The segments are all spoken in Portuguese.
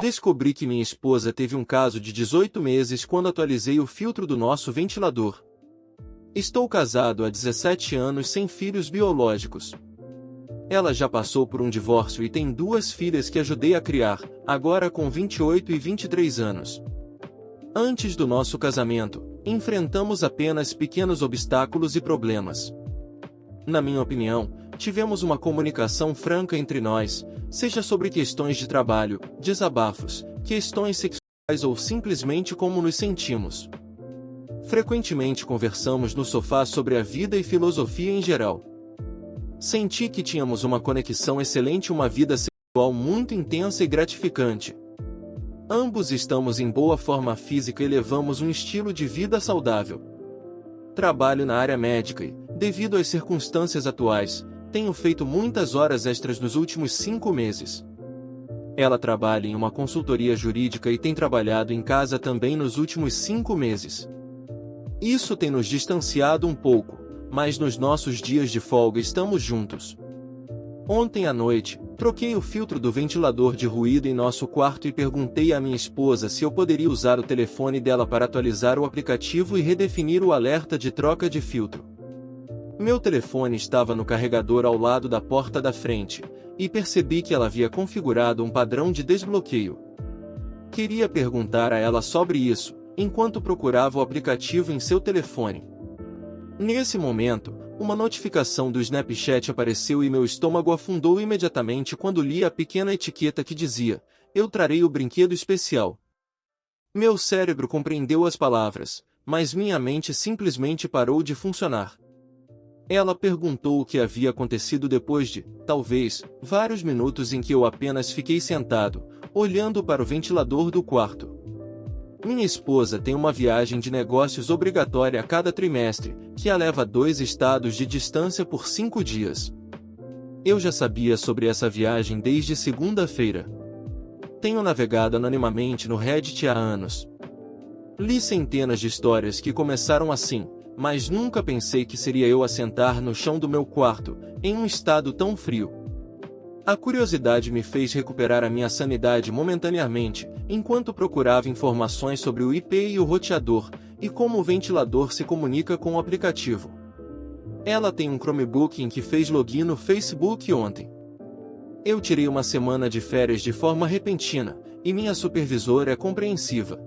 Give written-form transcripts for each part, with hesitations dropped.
Descobri que minha esposa teve um caso de 18 meses quando atualizei o filtro do nosso ventilador. Estou casado há 17 anos sem filhos biológicos. Ela já passou por um divórcio e tem 2 filhas que ajudei a criar, agora com 28 e 23 anos. Antes do nosso casamento, enfrentamos apenas pequenos obstáculos e problemas. Na minha opinião, tivemos uma comunicação franca entre nós, seja sobre questões de trabalho, desabafos, questões sexuais ou simplesmente como nos sentimos. Frequentemente conversamos no sofá sobre a vida e filosofia em geral. Senti que tínhamos uma conexão excelente e uma vida sexual muito intensa e gratificante. Ambos estamos em boa forma física e levamos um estilo de vida saudável. Trabalho na área médica e, devido às circunstâncias atuais, tenho feito muitas horas extras nos últimos 5 meses. Ela trabalha em uma consultoria jurídica e tem trabalhado em casa também nos últimos 5 meses. Isso tem nos distanciado um pouco, mas nos nossos dias de folga estamos juntos. Ontem à noite, troquei o filtro do ventilador de ruído em nosso quarto e perguntei à minha esposa se eu poderia usar o telefone dela para atualizar o aplicativo e redefinir o alerta de troca de filtro. Meu telefone estava no carregador ao lado da porta da frente, e percebi que ela havia configurado um padrão de desbloqueio. Queria perguntar a ela sobre isso, enquanto procurava o aplicativo em seu telefone. Nesse momento, uma notificação do Snapchat apareceu e meu estômago afundou imediatamente quando li a pequena etiqueta que dizia: "Eu trarei o brinquedo especial." Meu cérebro compreendeu as palavras, mas minha mente simplesmente parou de funcionar. Ela perguntou o que havia acontecido depois de, talvez, vários minutos em que eu apenas fiquei sentado, olhando para o ventilador do quarto. Minha esposa tem uma viagem de negócios obrigatória a cada trimestre, que a leva a 2 estados de distância por 5 dias. Eu já sabia sobre essa viagem desde segunda-feira. Tenho navegado anonimamente no Reddit há anos. Li centenas de histórias que começaram assim, mas nunca pensei que seria eu a sentar no chão do meu quarto, em um estado tão frio. A curiosidade me fez recuperar a minha sanidade momentaneamente, enquanto procurava informações sobre o IP e o roteador, e como o ventilador se comunica com o aplicativo. Ela tem um Chromebook em que fez login no Facebook ontem. Eu tirei uma semana de férias de forma repentina, e minha supervisora é compreensiva.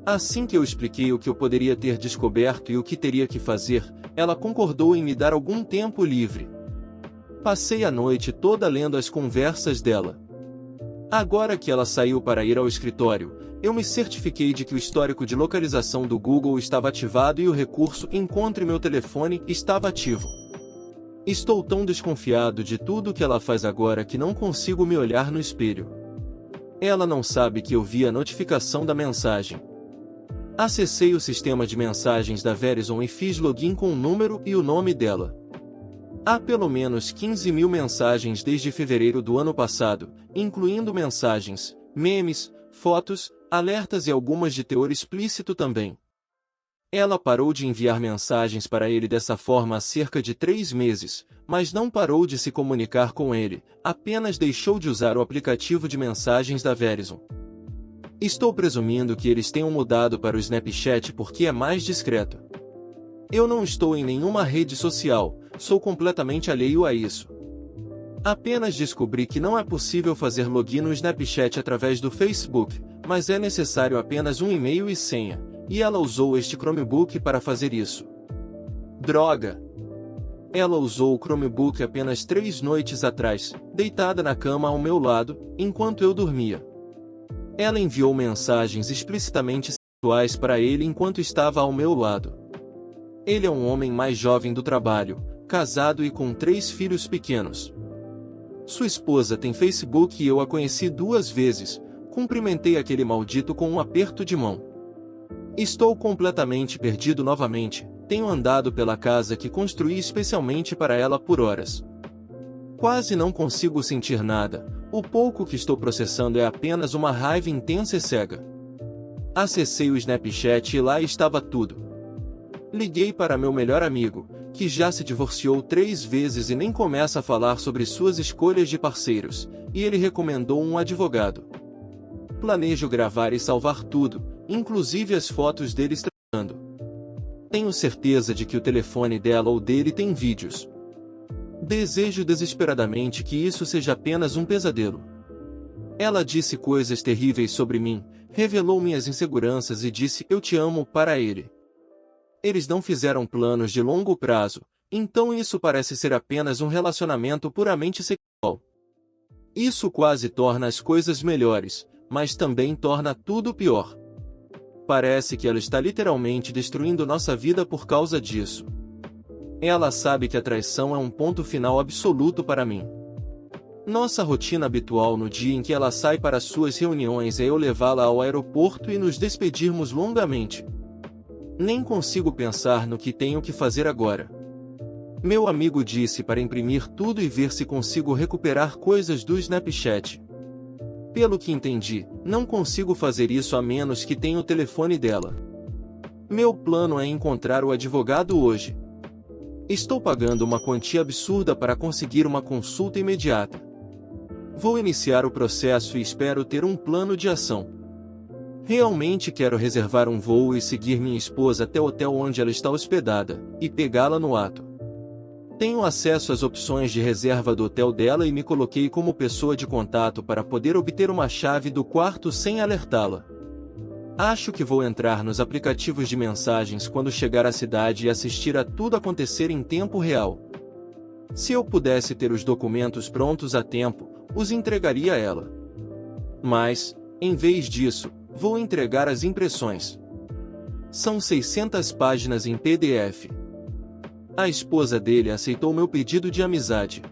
Assim que eu expliquei o que eu poderia ter descoberto e o que teria que fazer, ela concordou em me dar algum tempo livre. Passei a noite toda lendo as conversas dela. Agora que ela saiu para ir ao escritório, eu me certifiquei de que o histórico de localização do Google estava ativado e o recurso "Encontre meu telefone" estava ativo. Estou tão desconfiado de tudo que ela faz agora que não consigo me olhar no espelho. Ela não sabe que eu vi a notificação da mensagem. Acessei o sistema de mensagens da Verizon e fiz login com o número e o nome dela. Há pelo menos 15.000 mensagens desde fevereiro do ano passado, incluindo mensagens, memes, fotos, alertas e algumas de teor explícito também. Ela parou de enviar mensagens para ele dessa forma há cerca de 3 meses, mas não parou de se comunicar com ele, apenas deixou de usar o aplicativo de mensagens da Verizon. Estou presumindo que eles tenham mudado para o Snapchat porque é mais discreto. Eu não estou em nenhuma rede social, sou completamente alheio a isso. Apenas descobri que não é possível fazer login no Snapchat através do Facebook, mas é necessário apenas um e-mail e senha, e ela usou este Chromebook para fazer isso. Droga! Ela usou o Chromebook apenas 3 noites atrás, deitada na cama ao meu lado, enquanto eu dormia. Ela enviou mensagens explicitamente sexuais para ele enquanto estava ao meu lado. Ele é um homem mais jovem do trabalho, casado e com 3 filhos pequenos. Sua esposa tem Facebook e eu a conheci 2 vezes, cumprimentei aquele maldito com um aperto de mão. Estou completamente perdido novamente, tenho andado pela casa que construí especialmente para ela por horas. Quase não consigo sentir nada, o pouco que estou processando é apenas uma raiva intensa e cega. Acessei o Snapchat e lá estava tudo. Liguei para meu melhor amigo, que já se divorciou 3 vezes e nem começa a falar sobre suas escolhas de parceiros, e ele recomendou um advogado. planejo gravar e salvar tudo, inclusive as fotos deles tratando. Tenho certeza de que o telefone dela ou dele tem vídeos. Desejo desesperadamente que isso seja apenas um pesadelo. Ela disse coisas terríveis sobre mim, revelou minhas inseguranças e disse "eu te amo" para ele. Eles não fizeram planos de longo prazo, então isso parece ser apenas um relacionamento puramente sexual. Isso quase torna as coisas melhores, mas também torna tudo pior. Parece que ela está literalmente destruindo nossa vida por causa disso. Ela sabe que a traição é um ponto final absoluto para mim. Nossa rotina habitual no dia em que ela sai para suas reuniões é eu levá-la ao aeroporto e nos despedirmos longamente. Nem consigo pensar no que tenho que fazer agora. Meu amigo disse para imprimir tudo e ver se consigo recuperar coisas do Snapchat. Pelo que entendi, não consigo fazer isso a menos que tenha o telefone dela. Meu plano é encontrar o advogado hoje. Estou pagando uma quantia absurda para conseguir uma consulta imediata. Vou iniciar o processo e espero ter um plano de ação. Realmente quero reservar um voo e seguir minha esposa até o hotel onde ela está hospedada, e pegá-la no ato. Tenho acesso às opções de reserva do hotel dela e me coloquei como pessoa de contato para poder obter uma chave do quarto sem alertá-la. Acho que vou entrar nos aplicativos de mensagens quando chegar à cidade e assistir a tudo acontecer em tempo real. Se eu pudesse ter os documentos prontos a tempo, os entregaria a ela. Mas, em vez disso, vou entregar as impressões. São 600 páginas em PDF. A esposa dele aceitou meu pedido de amizade.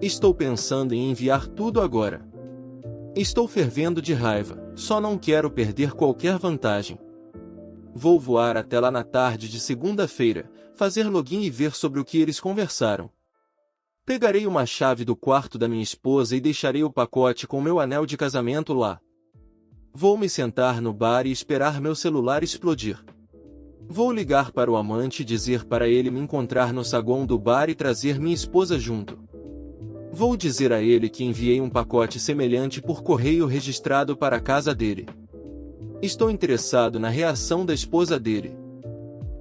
Estou pensando em enviar tudo agora. Estou fervendo de raiva, só não quero perder qualquer vantagem. Vou voar até lá na tarde de segunda-feira, fazer login e ver sobre o que eles conversaram. Pegarei uma chave do quarto da minha esposa e deixarei o pacote com meu anel de casamento lá. Vou me sentar no bar e esperar meu celular explodir. Vou ligar para o amante e dizer para ele me encontrar no saguão do bar e trazer minha esposa junto. Vou dizer a ele que enviei um pacote semelhante por correio registrado para a casa dele. Estou interessado na reação da esposa dele.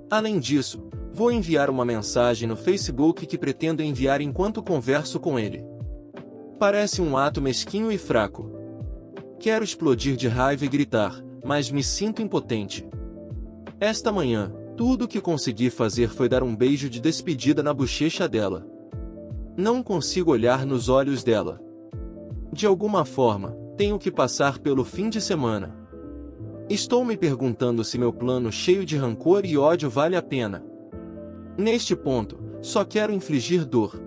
Além disso, vou enviar uma mensagem no Facebook que pretendo enviar enquanto converso com ele. Parece um ato mesquinho e fraco. Quero explodir de raiva e gritar, mas me sinto impotente. Esta manhã, tudo o que consegui fazer foi dar um beijo de despedida na bochecha dela. Não consigo olhar nos olhos dela. De alguma forma, tenho que passar pelo fim de semana. Estou me perguntando se meu plano cheio de rancor e ódio vale a pena. Neste ponto, só quero infligir dor.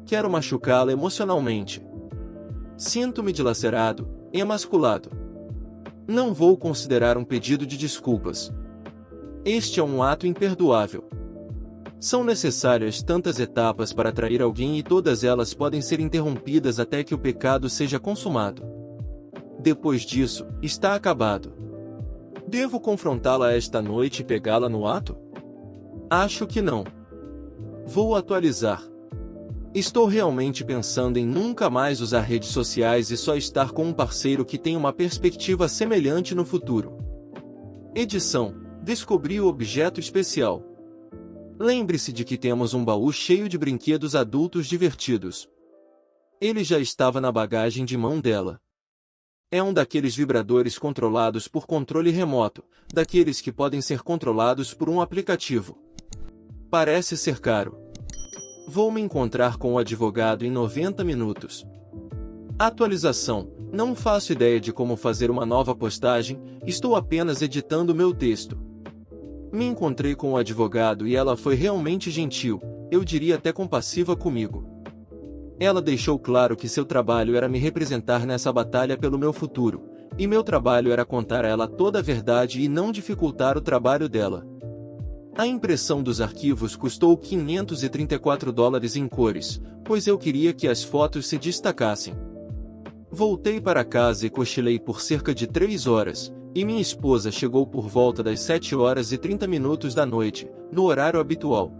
Quero machucá-la emocionalmente. Sinto-me dilacerado, emasculado. Não vou considerar um pedido de desculpas. Este é um ato imperdoável. São necessárias tantas etapas para trair alguém e todas elas podem ser interrompidas até que o pecado seja consumado. Depois disso, está acabado. Devo confrontá-la esta noite e pegá-la no ato? Acho que não. Vou atualizar. Estou realmente pensando em nunca mais usar redes sociais e só estar com um parceiro que tem uma perspectiva semelhante no futuro. Edição: descobri o objeto especial. Lembre-se de que temos um baú cheio de brinquedos adultos divertidos. Ele já estava na bagagem de mão dela. É um daqueles vibradores controlados por controle remoto, daqueles que podem ser controlados por um aplicativo. Parece ser caro. Vou me encontrar com o advogado em 90 minutos. Atualização: não faço ideia de como fazer uma nova postagem, estou apenas editando meu texto. Me encontrei com o advogado e ela foi realmente gentil, eu diria até compassiva comigo. Ela deixou claro que seu trabalho era me representar nessa batalha pelo meu futuro, e meu trabalho era contar a ela toda a verdade e não dificultar o trabalho dela. A impressão dos arquivos custou $534 em cores, pois eu queria que as fotos se destacassem. Voltei para casa e cochilei por cerca de 3 horas, e minha esposa chegou por volta das 7h30 da noite, no horário habitual.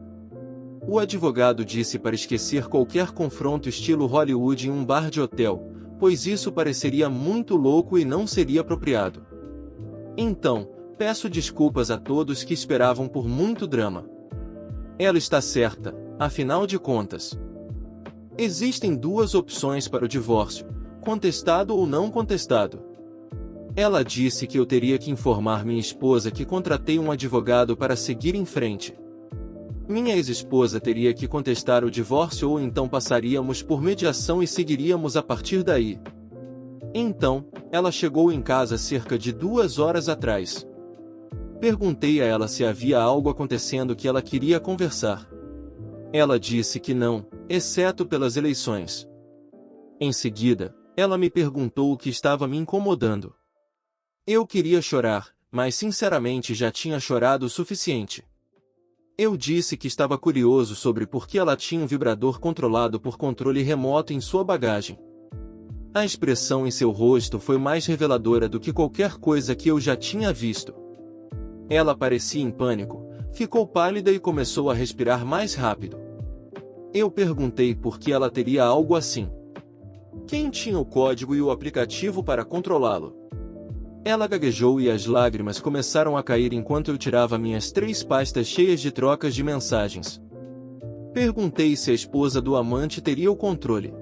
O advogado disse para esquecer qualquer confronto estilo Hollywood em um bar de hotel, pois isso pareceria muito louco e não seria apropriado. Então, peço desculpas a todos que esperavam por muito drama. Ela está certa, afinal de contas. Existem duas opções para o divórcio: contestado ou não contestado. Ela disse que eu teria que informar minha esposa que contratei um advogado para seguir em frente. Minha ex-esposa teria que contestar o divórcio ou então passaríamos por mediação e seguiríamos a partir daí. Então, ela chegou em casa cerca de 2 horas atrás. Perguntei a ela se havia algo acontecendo que ela queria conversar. Ela disse que não, exceto pelas eleições. Em seguida, ela me perguntou o que estava me incomodando. Eu queria chorar, mas sinceramente já tinha chorado o suficiente. Eu disse que estava curioso sobre por que ela tinha um vibrador controlado por controle remoto em sua bagagem. A expressão em seu rosto foi mais reveladora do que qualquer coisa que eu já tinha visto. Ela parecia em pânico, ficou pálida e começou a respirar mais rápido. Eu perguntei por que ela teria algo assim. Quem tinha o código e o aplicativo para controlá-lo? Ela gaguejou e as lágrimas começaram a cair enquanto eu tirava minhas 3 pastas cheias de trocas de mensagens. Perguntei se a esposa do amante teria o controle.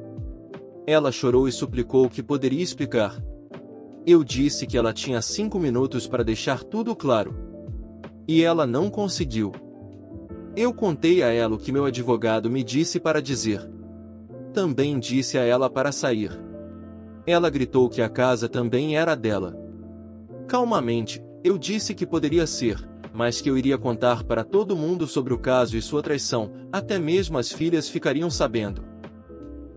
Ela chorou e suplicou que poderia explicar. Eu disse que ela tinha 5 minutos para deixar tudo claro. E ela não conseguiu. Eu contei a ela o que meu advogado me disse para dizer. Também disse a ela para sair. Ela gritou que a casa também era dela. Calmamente, eu disse que poderia ser, mas que eu iria contar para todo mundo sobre o caso e sua traição, até mesmo as filhas ficariam sabendo.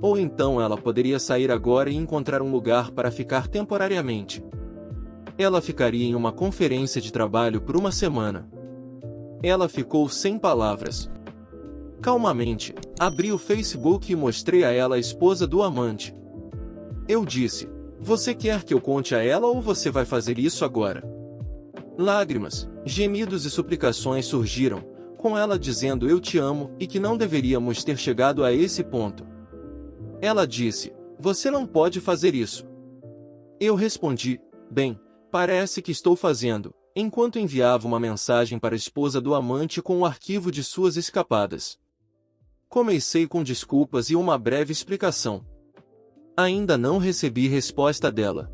Ou então ela poderia sair agora e encontrar um lugar para ficar temporariamente. Ela ficaria em uma conferência de trabalho por 1 semana. Ela ficou sem palavras. Calmamente, abri o Facebook e mostrei a ela a esposa do amante. Eu disse: "Você quer que eu conte a ela ou você vai fazer isso agora?" Lágrimas, gemidos e suplicações surgiram, com ela dizendo eu te amo e que não deveríamos ter chegado a esse ponto. Ela disse: "Você não pode fazer isso." Eu respondi: "Bem, parece que estou fazendo", enquanto enviava uma mensagem para a esposa do amante com o arquivo de suas escapadas. Comecei com desculpas e uma breve explicação. Ainda não recebi resposta dela.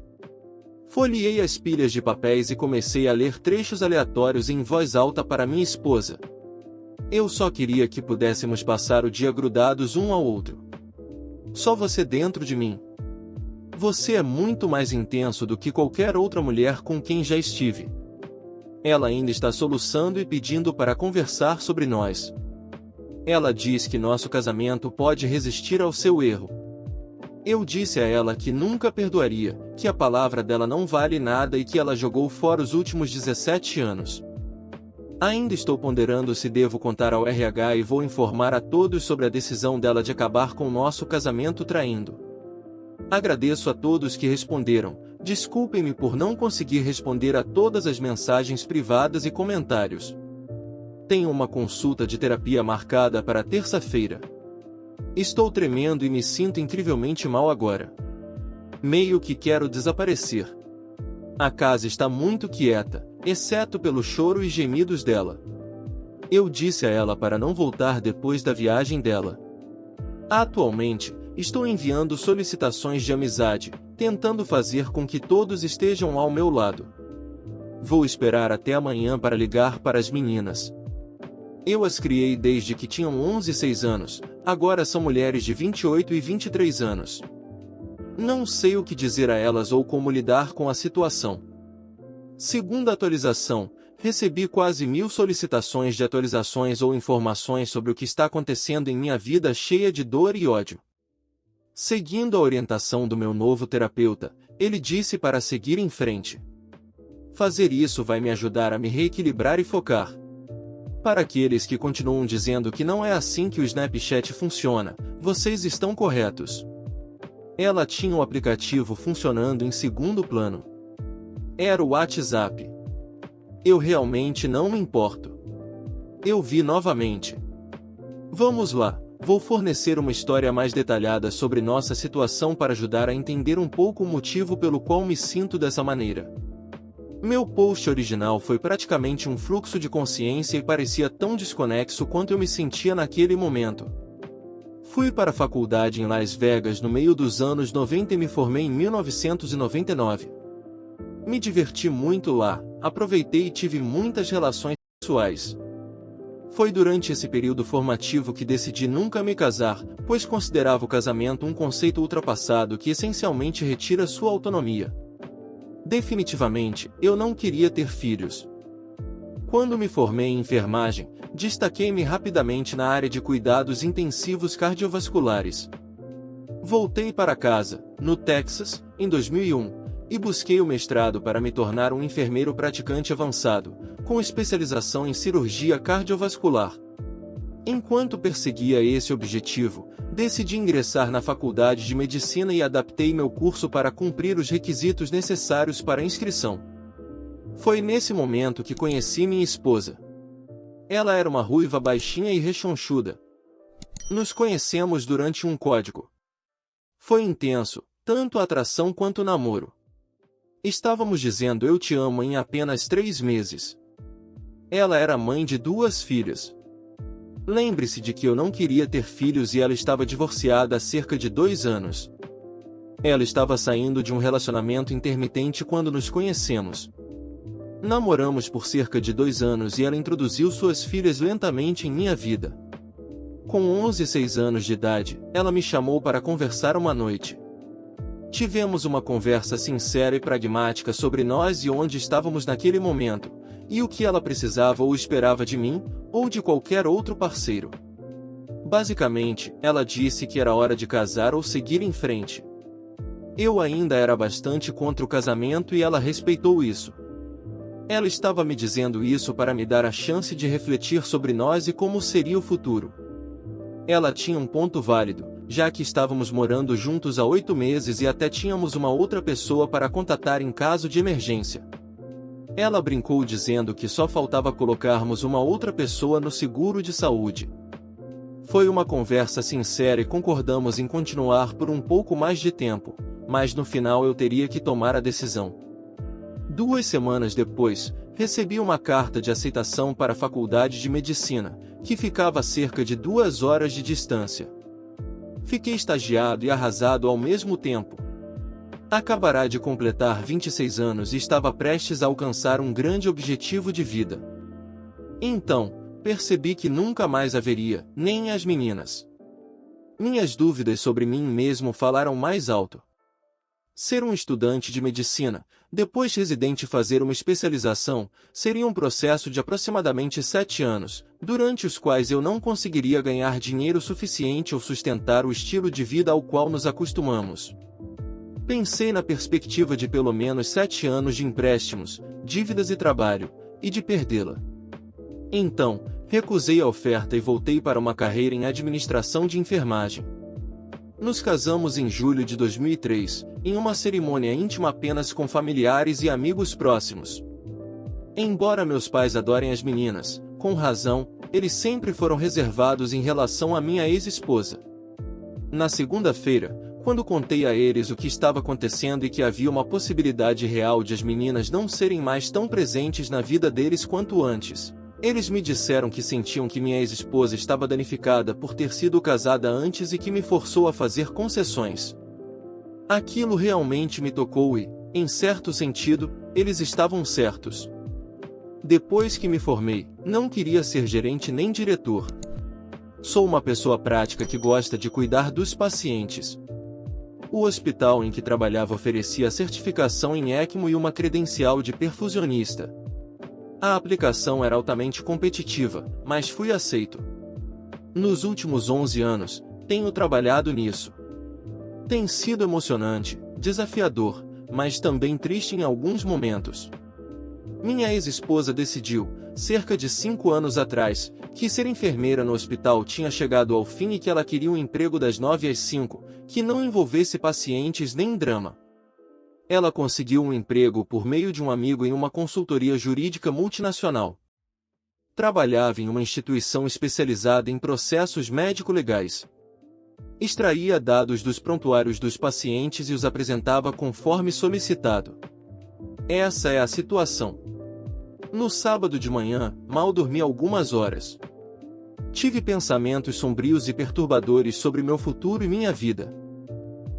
Folheei as pilhas de papéis e comecei a ler trechos aleatórios em voz alta para minha esposa. Eu só queria que pudéssemos passar o dia grudados um ao outro. Só você dentro de mim. Você é muito mais intenso do que qualquer outra mulher com quem já estive. Ela ainda está soluçando e pedindo para conversar sobre nós. Ela diz que nosso casamento pode resistir ao seu erro. Eu disse a ela que nunca perdoaria, que a palavra dela não vale nada e que ela jogou fora os últimos 17 anos. Ainda estou ponderando se devo contar ao RH e vou informar a todos sobre a decisão dela de acabar com nosso casamento traindo. Agradeço a todos que responderam. Desculpem-me por não conseguir responder a todas as mensagens privadas e comentários. Tenho uma consulta de terapia marcada para terça-feira. Estou tremendo e me sinto incrivelmente mal agora. Meio que quero desaparecer. A casa está muito quieta, exceto pelo choro e gemidos dela. Eu disse a ela para não voltar depois da viagem dela. Atualmente, estou enviando solicitações de amizade, tentando fazer com que todos estejam ao meu lado. Vou esperar até amanhã para ligar para as meninas. Eu as criei desde que tinham 11 e 6 anos, agora são mulheres de 28 e 23 anos. Não sei o que dizer a elas ou como lidar com a situação. Segundo a atualização, recebi quase 1000 solicitações de atualizações ou informações sobre o que está acontecendo em minha vida cheia de dor e ódio. Seguindo a orientação do meu novo terapeuta, ele disse para seguir em frente. Fazer isso vai me ajudar a me reequilibrar e focar. Para aqueles que continuam dizendo que não é assim que o Snapchat funciona, vocês estão corretos. Ela tinha o aplicativo funcionando em segundo plano. Era o WhatsApp. Eu realmente não me importo. Eu vi novamente. Vamos lá, vou fornecer uma história mais detalhada sobre nossa situação para ajudar a entender um pouco o motivo pelo qual me sinto dessa maneira. Meu post original foi praticamente um fluxo de consciência e parecia tão desconexo quanto eu me sentia naquele momento. Fui para a faculdade em Las Vegas no meio dos anos 90 e me formei em 1999. Me diverti muito lá, aproveitei e tive muitas relações sexuais. Foi durante esse período formativo que decidi nunca me casar, pois considerava o casamento um conceito ultrapassado que essencialmente retira sua autonomia. Definitivamente, eu não queria ter filhos. Quando me formei em enfermagem, destaquei-me rapidamente na área de cuidados intensivos cardiovasculares. Voltei para casa, no Texas, em 2001, e busquei o mestrado para me tornar um enfermeiro praticante avançado, com especialização em cirurgia cardiovascular. Enquanto perseguia esse objetivo, decidi ingressar na faculdade de medicina e adaptei meu curso para cumprir os requisitos necessários para a inscrição. Foi nesse momento que conheci minha esposa. Ela era uma ruiva baixinha e rechonchuda. Nos conhecemos durante um código. Foi intenso, tanto a atração quanto o namoro. Estávamos dizendo eu te amo em apenas 3 meses. Ela era mãe de 2 filhas. Lembre-se de que eu não queria ter filhos e ela estava divorciada há cerca de 2 anos. Ela estava saindo de um relacionamento intermitente quando nos conhecemos. Namoramos por cerca de 2 anos e ela introduziu suas filhas lentamente em minha vida. Com 11 e 6 anos de idade, ela me chamou para conversar uma noite. Tivemos uma conversa sincera e pragmática sobre nós e onde estávamos naquele momento, e o que ela precisava ou esperava de mim, ou de qualquer outro parceiro. Basicamente, ela disse que era hora de casar ou seguir em frente. Eu ainda era bastante contra o casamento e ela respeitou isso. Ela estava me dizendo isso para me dar a chance de refletir sobre nós e como seria o futuro. Ela tinha um ponto válido, já que estávamos morando juntos há 8 meses e até tínhamos uma outra pessoa para contatar em caso de emergência. Ela brincou dizendo que só faltava colocarmos uma outra pessoa no seguro de saúde. Foi uma conversa sincera e concordamos em continuar por um pouco mais de tempo, mas no final eu teria que tomar a decisão. 2 semanas depois, recebi uma carta de aceitação para a faculdade de medicina, que ficava a cerca de 2 horas de distância. Fiquei extasiado e arrasado ao mesmo tempo. Acabará de completar 26 anos e estava prestes a alcançar um grande objetivo de vida. Então, percebi que nunca mais haveria, nem as meninas. Minhas dúvidas sobre mim mesmo falaram mais alto. Ser um estudante de medicina, depois residente e fazer uma especialização, seria um processo de aproximadamente 7 anos, durante os quais eu não conseguiria ganhar dinheiro suficiente ou sustentar o estilo de vida ao qual nos acostumamos. Pensei na perspectiva de pelo menos 7 anos de empréstimos, dívidas e trabalho, e de perdê-la. Então, recusei a oferta e voltei para uma carreira em administração de enfermagem. Nos casamos em julho de 2003, em uma cerimônia íntima apenas com familiares e amigos próximos. Embora meus pais adorem as meninas, com razão, eles sempre foram reservados em relação à minha ex-esposa. Na segunda-feira, quando contei a eles o que estava acontecendo e que havia uma possibilidade real de as meninas não serem mais tão presentes na vida deles quanto antes, eles me disseram que sentiam que minha ex-esposa estava danificada por ter sido casada antes e que me forçou a fazer concessões. Aquilo realmente me tocou e, em certo sentido, eles estavam certos. Depois que me formei, não queria ser gerente nem diretor. Sou uma pessoa prática que gosta de cuidar dos pacientes. O hospital em que trabalhava oferecia certificação em ECMO e uma credencial de perfusionista. A aplicação era altamente competitiva, mas fui aceito. Nos últimos 11 anos, tenho trabalhado nisso. Tem sido emocionante, desafiador, mas também triste em alguns momentos. Minha ex-esposa decidiu, cerca de 5 anos atrás, que ser enfermeira no hospital tinha chegado ao fim e que ela queria um emprego das 9 às 5, que não envolvesse pacientes nem drama. Ela conseguiu um emprego por meio de um amigo em uma consultoria jurídica multinacional. Trabalhava em uma instituição especializada em processos médico-legais. Extraía dados dos prontuários dos pacientes e os apresentava conforme solicitado. Essa é a situação. No sábado de manhã, mal dormi algumas horas. Tive pensamentos sombrios e perturbadores sobre meu futuro e minha vida.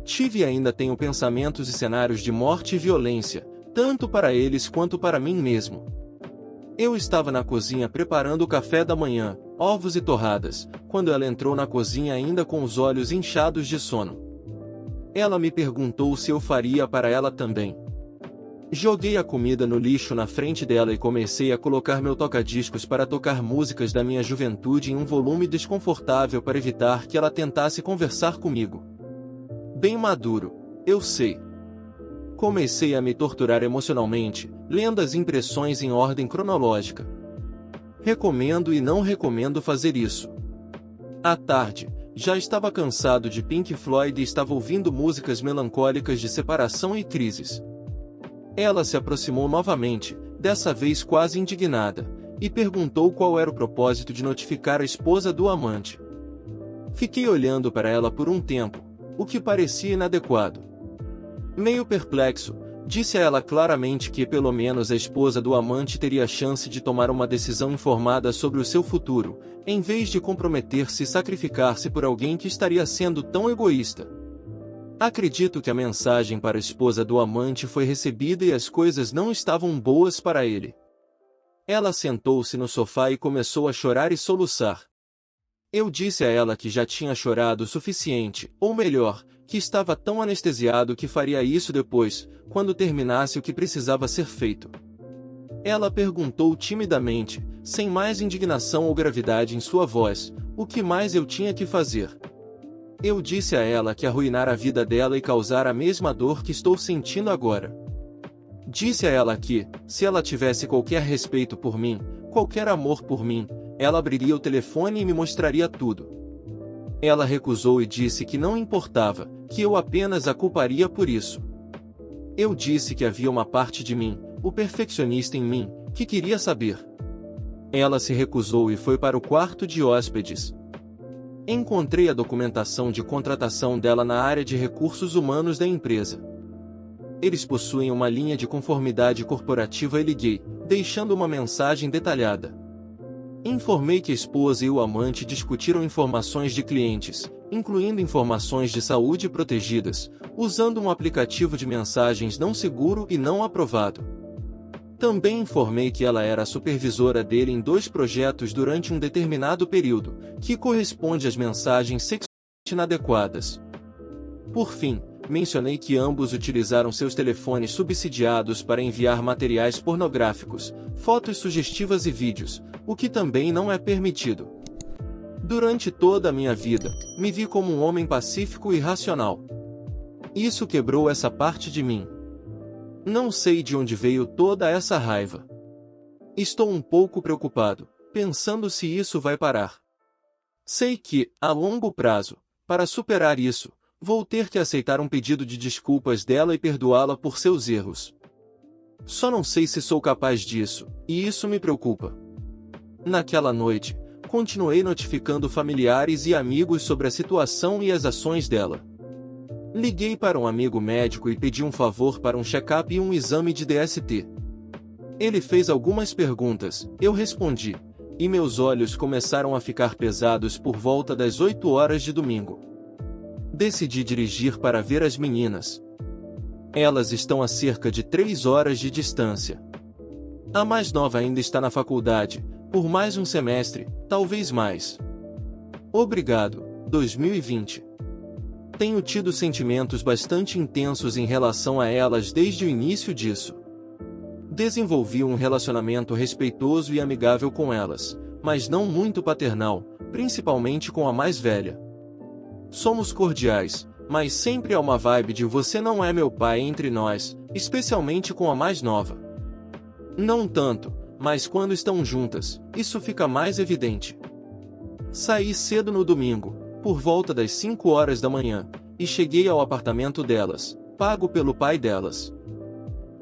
Tive e ainda tenho pensamentos e cenários de morte e violência, tanto para eles quanto para mim mesmo. Eu estava na cozinha preparando o café da manhã, ovos e torradas, quando ela entrou na cozinha ainda com os olhos inchados de sono. Ela me perguntou se eu faria para ela também. Joguei a comida no lixo na frente dela e comecei a colocar meu toca-discos para tocar músicas da minha juventude em um volume desconfortável para evitar que ela tentasse conversar comigo. Bem maduro, eu sei. Comecei a me torturar emocionalmente, lendo as impressões em ordem cronológica. Recomendo e não recomendo fazer isso. À tarde, já estava cansado de Pink Floyd e estava ouvindo músicas melancólicas de separação e crises. Ela se aproximou novamente, dessa vez quase indignada, e perguntou qual era o propósito de notificar a esposa do amante. Fiquei olhando para ela por um tempo, o que parecia inadequado. Meio perplexo, disse a ela claramente que pelo menos a esposa do amante teria chance de tomar uma decisão informada sobre o seu futuro, em vez de comprometer-se e sacrificar-se por alguém que estaria sendo tão egoísta. Acredito que a mensagem para a esposa do amante foi recebida e as coisas não estavam boas para ele. Ela sentou-se no sofá e começou a chorar e soluçar. Eu disse a ela que já tinha chorado o suficiente, ou melhor, que estava tão anestesiado que faria isso depois, quando terminasse o que precisava ser feito. Ela perguntou timidamente, sem mais indignação ou gravidade em sua voz, o que mais eu tinha que fazer. Eu disse a ela que arruinar a vida dela e causar a mesma dor que estou sentindo agora. Disse a ela que, se ela tivesse qualquer respeito por mim, qualquer amor por mim, ela abriria o telefone e me mostraria tudo. Ela recusou e disse que não importava, que eu apenas a culparia por isso. Eu disse que havia uma parte de mim, o perfeccionista em mim, que queria saber. Ela se recusou e foi para o quarto de hóspedes. Encontrei a documentação de contratação dela na área de recursos humanos da empresa. Eles possuem uma linha de conformidade corporativa e liguei, deixando uma mensagem detalhada. Informei que a esposa e o amante discutiram informações de clientes, incluindo informações de saúde protegidas, usando um aplicativo de mensagens não seguro e não aprovado. Também informei que ela era a supervisora dele em 2 projetos durante um determinado período, que corresponde às mensagens sexualmente inadequadas. Por fim, mencionei que ambos utilizaram seus telefones subsidiados para enviar materiais pornográficos, fotos sugestivas e vídeos, o que também não é permitido. Durante toda a minha vida, me vi como um homem pacífico e racional. Isso quebrou essa parte de mim. Não sei de onde veio toda essa raiva. Estou um pouco preocupado, pensando se isso vai parar. Sei que, a longo prazo, para superar isso, vou ter que aceitar um pedido de desculpas dela e perdoá-la por seus erros. Só não sei se sou capaz disso, e isso me preocupa. Naquela noite, continuei notificando familiares e amigos sobre a situação e as ações dela. Liguei para um amigo médico e pedi um favor para um check-up e um exame de DST. Ele fez algumas perguntas, eu respondi, e meus olhos começaram a ficar pesados por volta das 8 horas de domingo. Decidi dirigir para ver as meninas. Elas estão a cerca de 3 horas de distância. A mais nova ainda está na faculdade, por mais um semestre, talvez mais. Obrigado, 2020. Tenho tido sentimentos bastante intensos em relação a elas desde o início disso. Desenvolvi um relacionamento respeitoso e amigável com elas, mas não muito paternal, principalmente com a mais velha. Somos cordiais, mas sempre há uma vibe de você não é meu pai entre nós, especialmente com a mais nova. Não tanto, mas quando estão juntas, isso fica mais evidente. Saí cedo no domingo, por volta das 5 horas da manhã, e cheguei ao apartamento delas, pago pelo pai delas.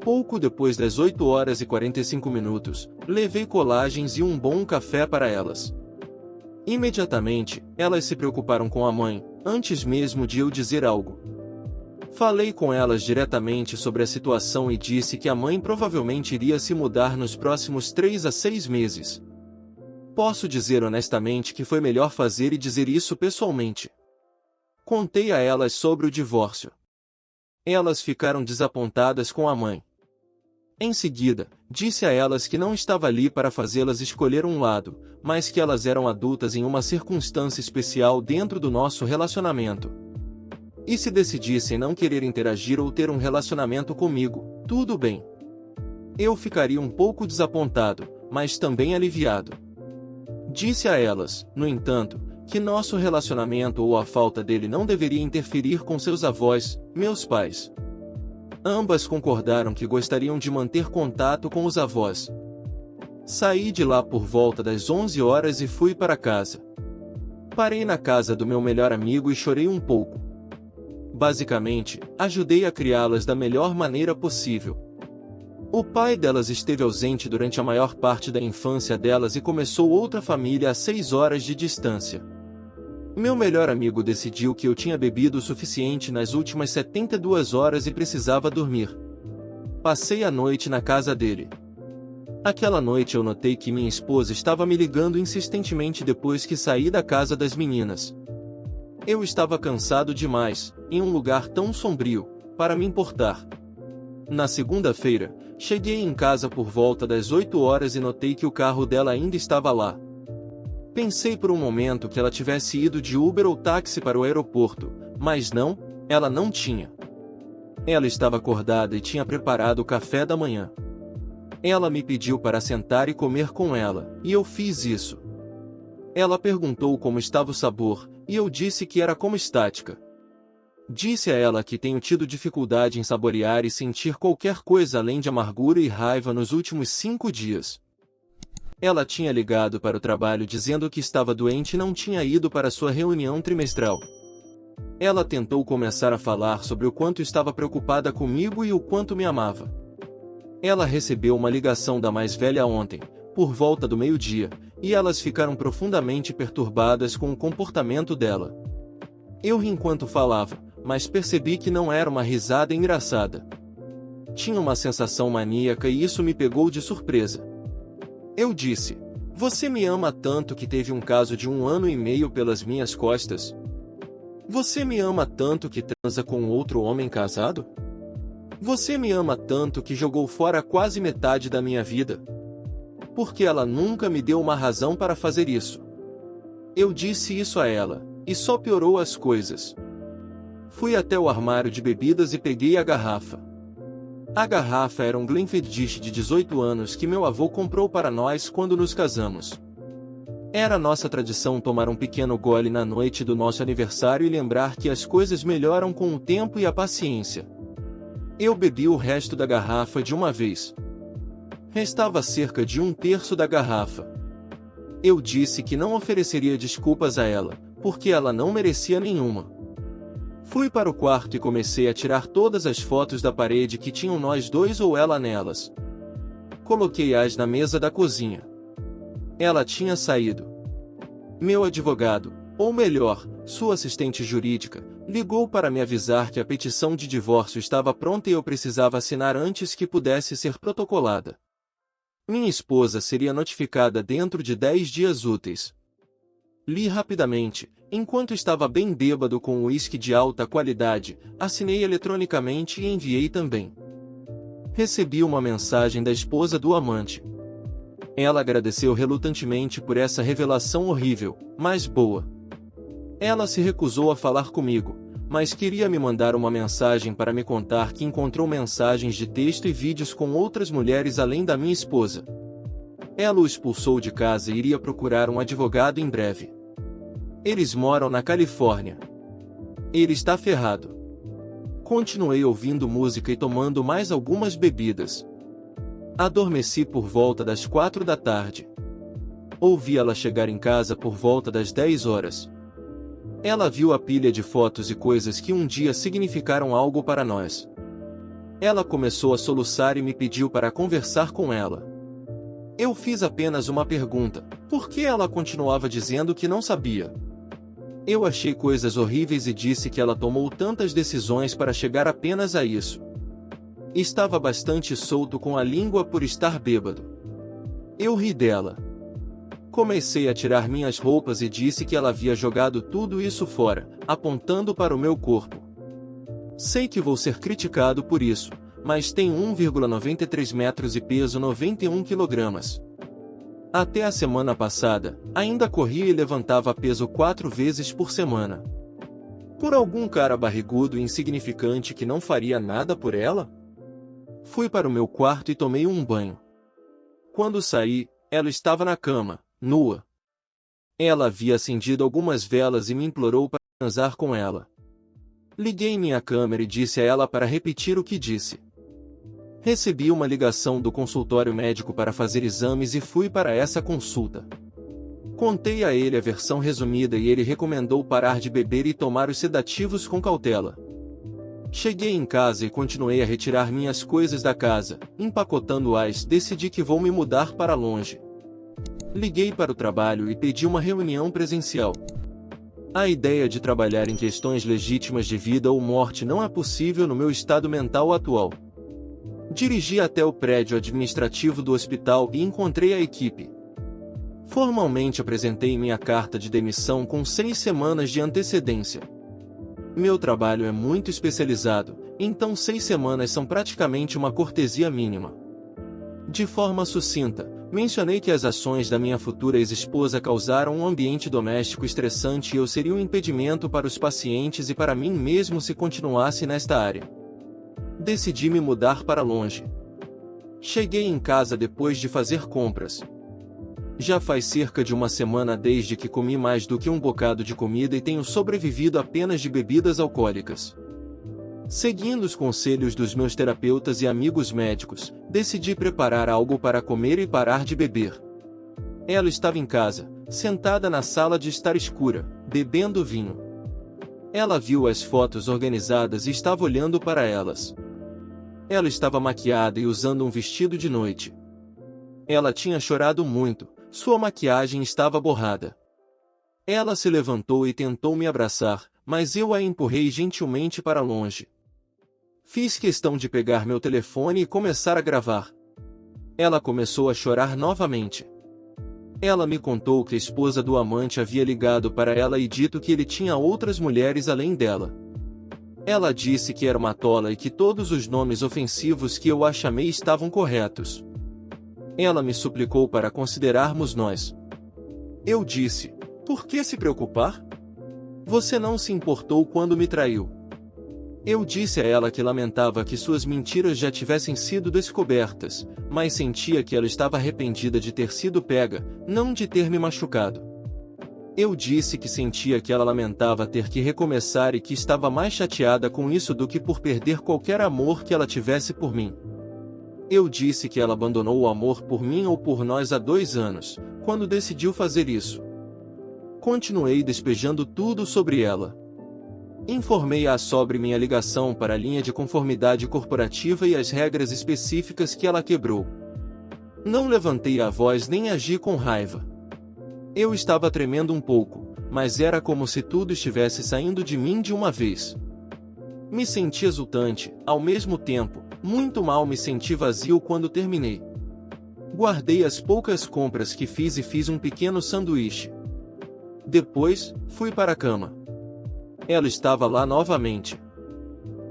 Pouco depois das 8h45, levei colagens e um bom café para elas. Imediatamente, elas se preocuparam com a mãe, antes mesmo de eu dizer algo. Falei com elas diretamente sobre a situação e disse que a mãe provavelmente iria se mudar nos próximos 3 a 6 meses. Posso dizer honestamente que foi melhor fazer e dizer isso pessoalmente. Contei a elas sobre o divórcio. Elas ficaram desapontadas com a mãe. Em seguida, disse a elas que não estava ali para fazê-las escolher um lado, mas que elas eram adultas em uma circunstância especial dentro do nosso relacionamento. E se decidissem não querer interagir ou ter um relacionamento comigo, tudo bem. Eu ficaria um pouco desapontado, mas também aliviado. Disse a elas, no entanto, que nosso relacionamento ou a falta dele não deveria interferir com seus avós, meus pais. Ambas concordaram que gostariam de manter contato com os avós. Saí de lá por volta das 11 horas e fui para casa. Parei na casa do meu melhor amigo e chorei um pouco. Basicamente, ajudei a criá-las da melhor maneira possível. O pai delas esteve ausente durante a maior parte da infância delas e começou outra família a 6 horas de distância. Meu melhor amigo decidiu que eu tinha bebido o suficiente nas últimas 72 horas e precisava dormir. Passei a noite na casa dele. Aquela noite eu notei que minha esposa estava me ligando insistentemente depois que saí da casa das meninas. Eu estava cansado demais, em um lugar tão sombrio, para me importar. Na segunda-feira, cheguei em casa por volta das 8 horas e notei que o carro dela ainda estava lá. Pensei por um momento que ela tivesse ido de Uber ou táxi para o aeroporto, mas não, ela não tinha. Ela estava acordada e tinha preparado o café da manhã. Ela me pediu para sentar e comer com ela, e eu fiz isso. Ela perguntou como estava o sabor, e eu disse que era como estática. Disse a ela que tenho tido dificuldade em saborear e sentir qualquer coisa além de amargura e raiva nos últimos 5 dias. Ela tinha ligado para o trabalho dizendo que estava doente e não tinha ido para sua reunião trimestral. Ela tentou começar a falar sobre o quanto estava preocupada comigo e o quanto me amava. Ela recebeu uma ligação da mais velha ontem, por volta do meio-dia, e elas ficaram profundamente perturbadas com o comportamento dela. Eu ri enquanto falava, mas percebi que não era uma risada engraçada. Tinha uma sensação maníaca e isso me pegou de surpresa. Eu disse: "Você me ama tanto que teve um caso de 1 ano e meio pelas minhas costas? Você me ama tanto que transa com outro homem casado? Você me ama tanto que jogou fora quase metade da minha vida? Porque ela nunca me deu uma razão para fazer isso." Eu disse isso a ela, e só piorou as coisas. Fui até o armário de bebidas e peguei a garrafa. A garrafa era um Glenfiddich de 18 anos que meu avô comprou para nós quando nos casamos. Era nossa tradição tomar um pequeno gole na noite do nosso aniversário e lembrar que as coisas melhoram com o tempo e a paciência. Eu bebi o resto da garrafa de uma vez. Restava cerca de 1/3 da garrafa. Eu disse que não ofereceria desculpas a ela, porque ela não merecia nenhuma. Fui para o quarto e comecei a tirar todas as fotos da parede que tinham nós dois ou ela nelas. Coloquei-as na mesa da cozinha. Ela tinha saído. Meu advogado, ou melhor, sua assistente jurídica, ligou para me avisar que a petição de divórcio estava pronta e eu precisava assinar antes que pudesse ser protocolada. Minha esposa seria notificada dentro de 10 dias úteis. Li rapidamente, enquanto estava bem bêbado com um uísque de alta qualidade, assinei eletronicamente e enviei também. Recebi uma mensagem da esposa do amante. Ela agradeceu relutantemente por essa revelação horrível, mas boa. Ela se recusou a falar comigo, mas queria me mandar uma mensagem para me contar que encontrou mensagens de texto e vídeos com outras mulheres além da minha esposa. Ela o expulsou de casa e iria procurar um advogado em breve. Eles moram na Califórnia. Ele está ferrado. Continuei ouvindo música e tomando mais algumas bebidas. Adormeci por volta das 4 da tarde. Ouvi ela chegar em casa por volta das 10 horas. Ela viu a pilha de fotos e coisas que um dia significaram algo para nós. Ela começou a soluçar e me pediu para conversar com ela. Eu fiz apenas uma pergunta, por que ela continuava dizendo que não sabia? Eu achei coisas horríveis e disse que ela tomou tantas decisões para chegar apenas a isso. Estava bastante solto com a língua por estar bêbado. Eu ri dela. Comecei a tirar minhas roupas e disse que ela havia jogado tudo isso fora, apontando para o meu corpo. Sei que vou ser criticado por isso, mas tenho 1,93 metros e peso 91 kg. Até a semana passada, ainda corria e levantava peso 4 vezes por semana. Por algum cara barrigudo e insignificante que não faria nada por ela? Fui para o meu quarto e tomei um banho. Quando saí, ela estava na cama, nua. Ela havia acendido algumas velas e me implorou para transar com ela. Liguei minha câmera e disse a ela para repetir o que disse. Recebi uma ligação do consultório médico para fazer exames e fui para essa consulta. Contei a ele a versão resumida e ele recomendou parar de beber e tomar os sedativos com cautela. Cheguei em casa e continuei a retirar minhas coisas da casa, empacotando-as. Decidi que vou me mudar para longe. Liguei para o trabalho e pedi uma reunião presencial. A ideia de trabalhar em questões legítimas de vida ou morte não é possível no meu estado mental atual. Dirigi até o prédio administrativo do hospital e encontrei a equipe. Formalmente apresentei minha carta de demissão com 6 semanas de antecedência. Meu trabalho é muito especializado, então 6 semanas são praticamente uma cortesia mínima. De forma sucinta, mencionei que as ações da minha futura ex-esposa causaram um ambiente doméstico estressante e eu seria um impedimento para os pacientes e para mim mesmo se continuasse nesta área. Decidi me mudar para longe. Cheguei em casa depois de fazer compras. Já faz cerca de uma semana desde que comi mais do que um bocado de comida e tenho sobrevivido apenas de bebidas alcoólicas. Seguindo os conselhos dos meus terapeutas e amigos médicos, decidi preparar algo para comer e parar de beber. Ela estava em casa, sentada na sala de estar escura, bebendo vinho. Ela viu as fotos organizadas e estava olhando para elas. Ela estava maquiada e usando um vestido de noite. Ela tinha chorado muito, sua maquiagem estava borrada. Ela se levantou e tentou me abraçar, mas eu a empurrei gentilmente para longe. Fiz questão de pegar meu telefone e começar a gravar. Ela começou a chorar novamente. Ela me contou que a esposa do amante havia ligado para ela e dito que ele tinha outras mulheres além dela. Ela disse que era uma tola e que todos os nomes ofensivos que eu a chamei estavam corretos. Ela me suplicou para considerarmos nós. Eu disse, por que se preocupar? Você não se importou quando me traiu. Eu disse a ela que lamentava que suas mentiras já tivessem sido descobertas, mas sentia que ela estava arrependida de ter sido pega, não de ter me machucado. Eu disse que sentia que ela lamentava ter que recomeçar e que estava mais chateada com isso do que por perder qualquer amor que ela tivesse por mim. Eu disse que ela abandonou o amor por mim ou por nós há 2 anos, quando decidiu fazer isso. Continuei despejando tudo sobre ela. Informei-a sobre minha ligação para a linha de conformidade corporativa e as regras específicas que ela quebrou. Não levantei a voz nem agi com raiva. Eu estava tremendo um pouco, mas era como se tudo estivesse saindo de mim de uma vez. Me senti exultante, ao mesmo tempo, muito mal me senti vazio quando terminei. Guardei as poucas compras que fiz e fiz um pequeno sanduíche. Depois, fui para a cama. Ela estava lá novamente.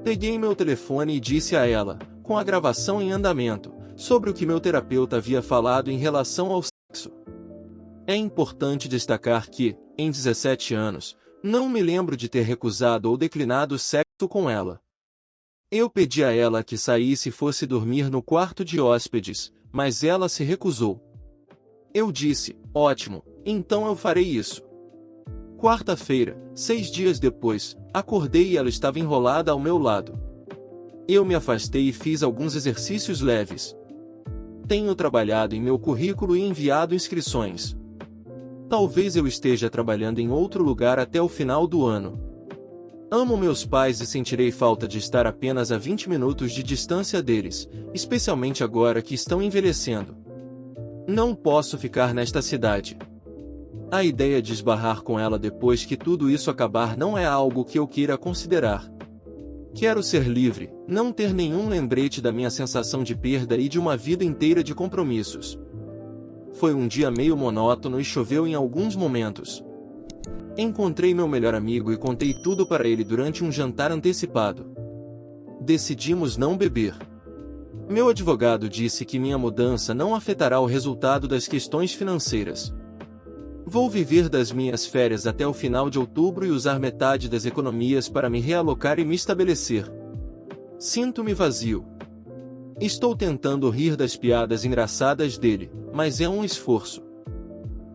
Peguei meu telefone e disse a ela, com a gravação em andamento, sobre o que meu terapeuta havia falado em relação ao sexo. É importante destacar que, em 17 anos, não me lembro de ter recusado ou declinado sexo com ela. Eu pedi a ela que saísse e fosse dormir no quarto de hóspedes, mas ela se recusou. Eu disse, ótimo, então eu farei isso. Quarta-feira, 6 dias depois, acordei e ela estava enrolada ao meu lado. Eu me afastei e fiz alguns exercícios leves. Tenho trabalhado em meu currículo e enviado inscrições. Talvez eu esteja trabalhando em outro lugar até o final do ano. Amo meus pais e sentirei falta de estar apenas a 20 minutos de distância deles, especialmente agora que estão envelhecendo. Não posso ficar nesta cidade. A ideia de esbarrar com ela depois que tudo isso acabar não é algo que eu queira considerar. Quero ser livre, não ter nenhum lembrete da minha sensação de perda e de uma vida inteira de compromissos. Foi um dia meio monótono e choveu em alguns momentos. Encontrei meu melhor amigo e contei tudo para ele durante um jantar antecipado. Decidimos não beber. Meu advogado disse que minha mudança não afetará o resultado das questões financeiras. Vou viver das minhas férias até o final de outubro e usar metade das economias para me realocar e me estabelecer. Sinto-me vazio. Estou tentando rir das piadas engraçadas dele, mas é um esforço.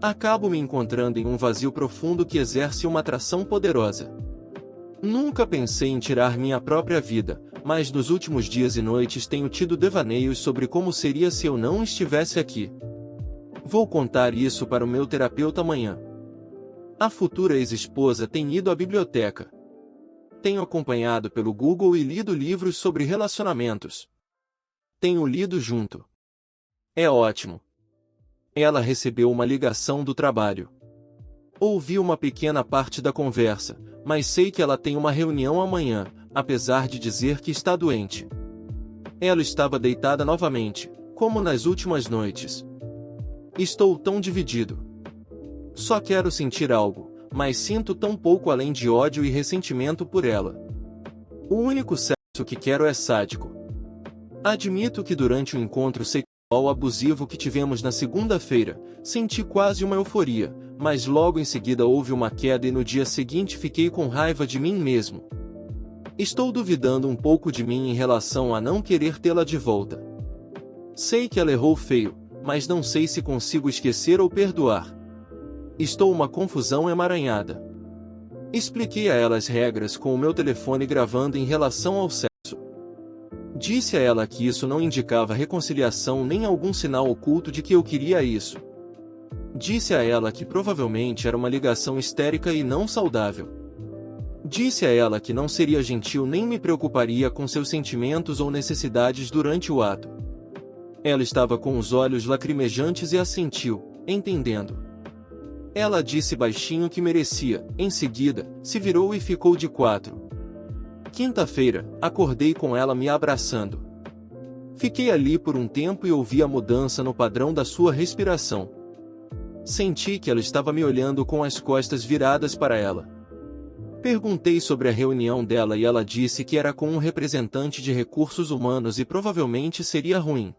Acabo me encontrando em um vazio profundo que exerce uma atração poderosa. Nunca pensei em tirar minha própria vida, mas nos últimos dias e noites tenho tido devaneios sobre como seria se eu não estivesse aqui. Vou contar isso para o meu terapeuta amanhã. A futura ex-esposa tem ido à biblioteca. Tenho acompanhado pelo Google e lido livros sobre relacionamentos. Tenho lido junto. É ótimo. Ela recebeu uma ligação do trabalho. Ouvi uma pequena parte da conversa, mas sei que ela tem uma reunião amanhã, apesar de dizer que está doente. Ela estava deitada novamente, como nas últimas noites. Estou tão dividido. Só quero sentir algo, mas sinto tão pouco além de ódio e ressentimento por ela. O único sexo que quero é sádico. Admito que durante o encontro sexual abusivo que tivemos na segunda-feira, senti quase uma euforia, mas logo em seguida houve uma queda e no dia seguinte fiquei com raiva de mim mesmo. Estou duvidando um pouco de mim em relação a não querer tê-la de volta. Sei que ela errou feio, mas não sei se consigo esquecer ou perdoar. Estou uma confusão emaranhada. Expliquei a ela as regras com o meu telefone gravando em relação ao sexo. Disse a ela que isso não indicava reconciliação nem algum sinal oculto de que eu queria isso. Disse a ela que provavelmente era uma ligação histérica e não saudável. Disse a ela que não seria gentil nem me preocuparia com seus sentimentos ou necessidades durante o ato. Ela estava com os olhos lacrimejantes e assentiu, entendendo. Ela disse baixinho que merecia, em seguida, se virou e ficou de quatro. Quinta-feira, acordei com ela me abraçando. Fiquei ali por um tempo e ouvi a mudança no padrão da sua respiração. Senti que ela estava me olhando com as costas viradas para ela. Perguntei sobre a reunião dela e ela disse que era com um representante de recursos humanos e provavelmente seria ruim.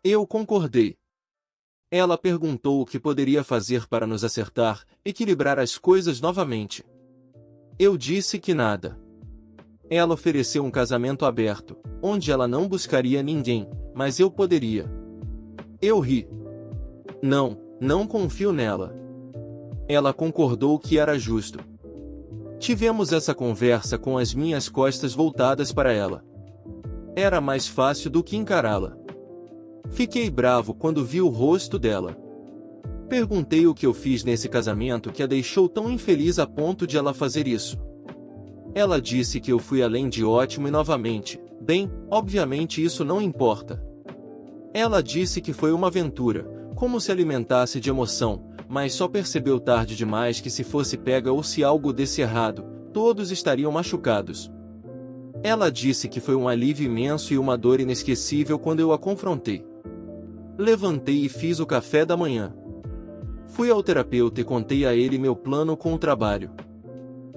Eu concordei. Ela perguntou o que poderia fazer para nos acertar, equilibrar as coisas novamente. Eu disse que nada. Ela ofereceu um casamento aberto, onde ela não buscaria ninguém, mas eu poderia. Eu ri. Não confio nela. Ela concordou que era justo. Tivemos essa conversa com as minhas costas voltadas para ela. Era mais fácil do que encará-la. Fiquei bravo quando vi o rosto dela. Perguntei o que eu fiz nesse casamento que a deixou tão infeliz a ponto de ela fazer isso. Ela disse que eu fui além de ótimo e novamente, bem, obviamente isso não importa. Ela disse que foi uma aventura, como se alimentasse de emoção, mas só percebeu tarde demais que se fosse pega ou se algo desse errado, todos estariam machucados. Ela disse que foi um alívio imenso e uma dor inesquecível quando eu a confrontei. Levantei e fiz o café da manhã. Fui ao terapeuta e contei a ele meu plano com o trabalho.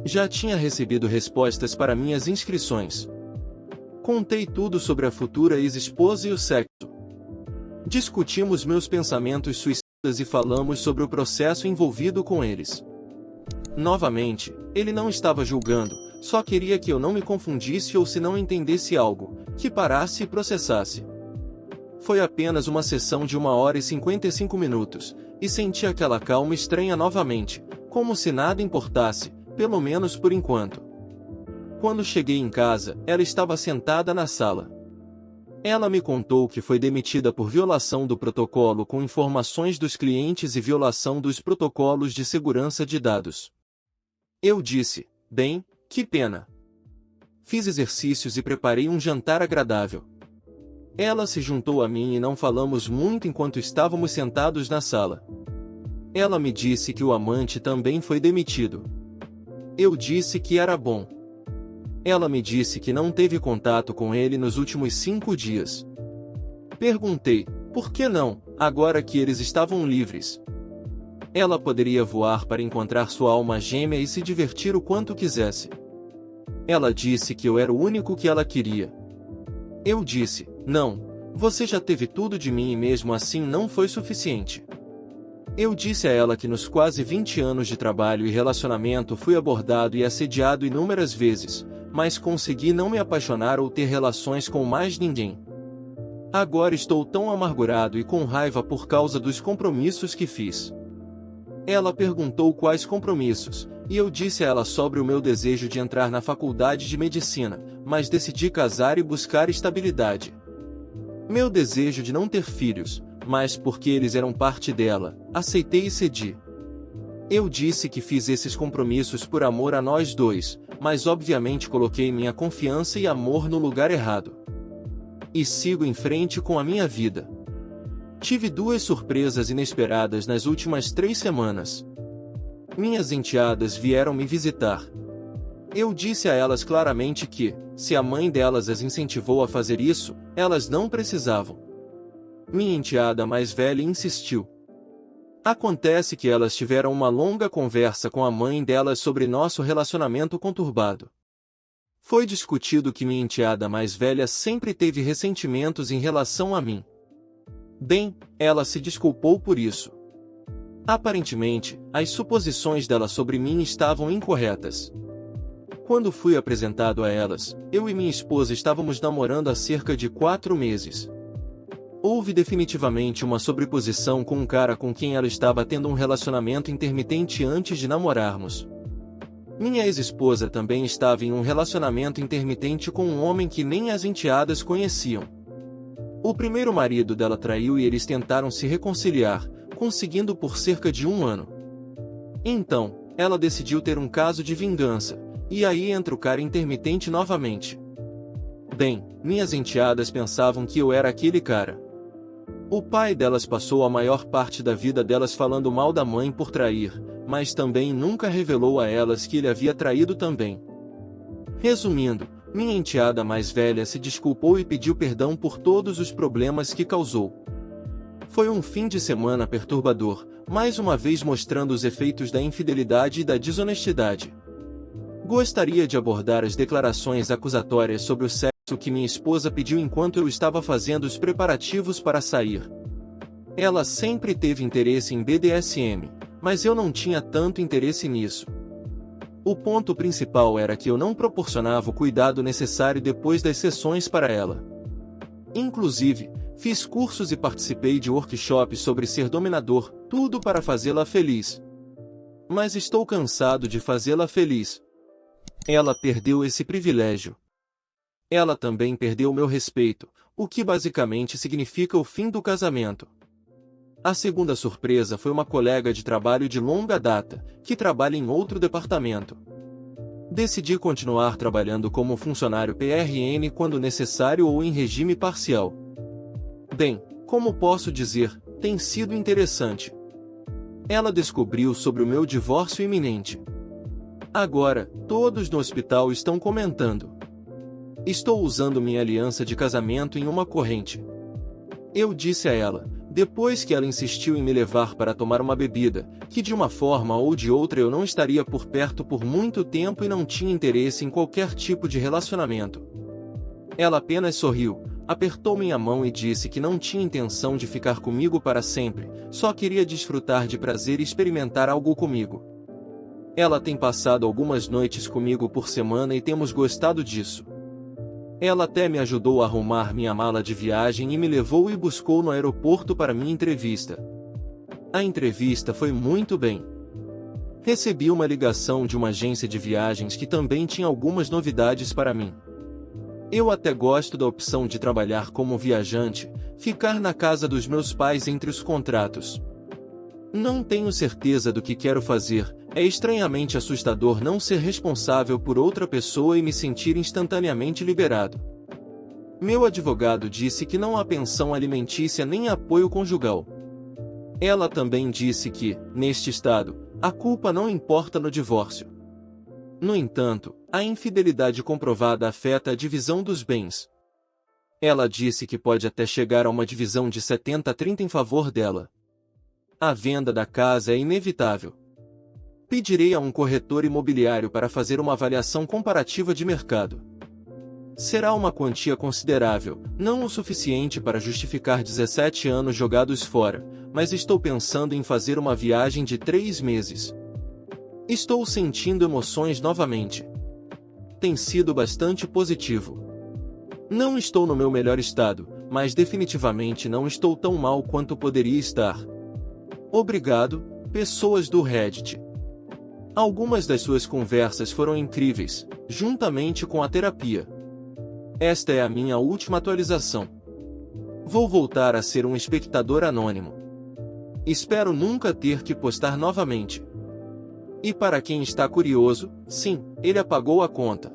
Já tinha recebido respostas para minhas inscrições. Contei tudo sobre a futura ex-esposa e o sexo. Discutimos meus pensamentos suicidas e falamos sobre o processo envolvido com eles. Novamente, ele não estava julgando, só queria que eu não me confundisse ou se não entendesse algo, que parasse e processasse. Foi apenas uma sessão de 1h55, e senti aquela calma estranha novamente, como se nada importasse, pelo menos por enquanto. Quando cheguei em casa, ela estava sentada na sala. Ela me contou que foi demitida por violação do protocolo com informações dos clientes e violação dos protocolos de segurança de dados. Eu disse, bem, Que pena. Fiz exercícios e preparei um jantar agradável. Ela se juntou a mim e não falamos muito enquanto estávamos sentados na sala. Ela me disse que o amante também foi demitido. Eu disse que era bom. Ela me disse que não teve contato com ele nos últimos 5 dias. Perguntei, por que não, agora que eles estavam livres? Ela poderia voar para encontrar sua alma gêmea e se divertir o quanto quisesse. Ela disse que eu era o único que ela queria. Eu disse, não, você já teve tudo de mim e mesmo assim não foi suficiente. Eu disse a ela que nos quase 20 anos de trabalho e relacionamento fui abordado e assediado inúmeras vezes, mas consegui não me apaixonar ou ter relações com mais ninguém. Agora estou tão amargurado e com raiva por causa dos compromissos que fiz. Ela perguntou quais compromissos, e eu disse a ela sobre o meu desejo de entrar na faculdade de medicina, mas decidi casar e buscar estabilidade. Meu desejo de não ter filhos, mas porque eles eram parte dela, aceitei e cedi. Eu disse que fiz esses compromissos por amor a nós dois, mas obviamente coloquei minha confiança e amor no lugar errado. E sigo em frente com a minha vida. Tive 2 surpresas inesperadas nas últimas 3 semanas. Minhas enteadas vieram me visitar. Eu disse a elas claramente que, se a mãe delas as incentivou a fazer isso, elas não precisavam. Minha enteada mais velha insistiu. Acontece que elas tiveram uma longa conversa com a mãe delas sobre nosso relacionamento conturbado. Foi discutido que minha enteada mais velha sempre teve ressentimentos em relação a mim. Bem, ela se desculpou por isso. Aparentemente, as suposições dela sobre mim estavam incorretas. Quando fui apresentado a elas, eu e minha esposa estávamos namorando há cerca de 4 meses. Houve definitivamente uma sobreposição com um cara com quem ela estava tendo um relacionamento intermitente antes de namorarmos. Minha ex-esposa também estava em um relacionamento intermitente com um homem que nem as enteadas conheciam. O primeiro marido dela traiu e eles tentaram se reconciliar, conseguindo por cerca de 1 ano. Então, ela decidiu ter um caso de vingança, e aí entra o cara intermitente novamente. Bem, minhas enteadas pensavam que eu era aquele cara. O pai delas passou a maior parte da vida delas falando mal da mãe por trair, mas também nunca revelou a elas que ele havia traído também. Resumindo, minha enteada mais velha se desculpou e pediu perdão por todos os problemas que causou. Foi um fim de semana perturbador, mais uma vez mostrando os efeitos da infidelidade e da desonestidade. Gostaria de abordar as declarações acusatórias sobre o sexo que minha esposa pediu enquanto eu estava fazendo os preparativos para sair. Ela sempre teve interesse em BDSM, mas eu não tinha tanto interesse nisso. O ponto principal era que eu não proporcionava o cuidado necessário depois das sessões para ela. Inclusive, fiz cursos e participei de workshops sobre ser dominador, tudo para fazê-la feliz. Mas estou cansado de fazê-la feliz. Ela perdeu esse privilégio. Ela também perdeu meu respeito, o que basicamente significa o fim do casamento. A segunda surpresa foi uma colega de trabalho de longa data, que trabalha em outro departamento. Decidi continuar trabalhando como funcionário PRN quando necessário ou em regime parcial. Bem, como posso dizer, tem sido interessante. Ela descobriu sobre o meu divórcio iminente. Agora, todos no hospital estão comentando. Estou usando minha aliança de casamento em uma corrente. Eu disse a ela, depois que ela insistiu em me levar para tomar uma bebida, que de uma forma ou de outra eu não estaria por perto por muito tempo e não tinha interesse em qualquer tipo de relacionamento. Ela apenas sorriu, apertou minha mão e disse que não tinha intenção de ficar comigo para sempre, só queria desfrutar de prazer e experimentar algo comigo. Ela tem passado algumas noites comigo por semana e temos gostado disso. Ela até me ajudou a arrumar minha mala de viagem e me levou e buscou no aeroporto para minha entrevista. A entrevista foi muito bem. Recebi uma ligação de uma agência de viagens que também tinha algumas novidades para mim. Eu até gosto da opção de trabalhar como viajante, ficar na casa dos meus pais entre os contratos. Não tenho certeza do que quero fazer, É estranhamente assustador não ser responsável por outra pessoa e me sentir instantaneamente liberado. Meu advogado disse que não há pensão alimentícia nem apoio conjugal. Ela também disse que, neste estado, a culpa não importa no divórcio. No entanto, a infidelidade comprovada afeta a divisão dos bens. Ela disse que pode até chegar a uma divisão de 70-30 em favor dela. A venda da casa é inevitável. Pedirei a um corretor imobiliário para fazer uma avaliação comparativa de mercado. Será uma quantia considerável, não o suficiente para justificar 17 anos jogados fora, mas estou pensando em fazer uma viagem de 3 meses. Estou sentindo emoções novamente. Tem sido bastante positivo. Não estou no meu melhor estado, mas definitivamente não estou tão mal quanto poderia estar. Obrigado, pessoas do Reddit. Algumas das suas conversas foram incríveis, juntamente com a terapia. Esta é a minha última atualização. Vou voltar a ser um espectador anônimo. Espero nunca ter que postar novamente. E para quem está curioso, sim, ele apagou a conta.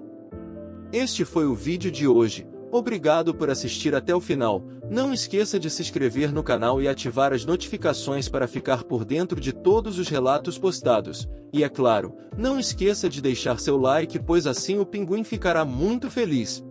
Este foi o vídeo de hoje. Obrigado por assistir até o final. Não esqueça de se inscrever no canal e ativar as notificações para ficar por dentro de todos os relatos postados. E é claro, não esqueça de deixar seu like, pois assim o Pinguim ficará muito feliz.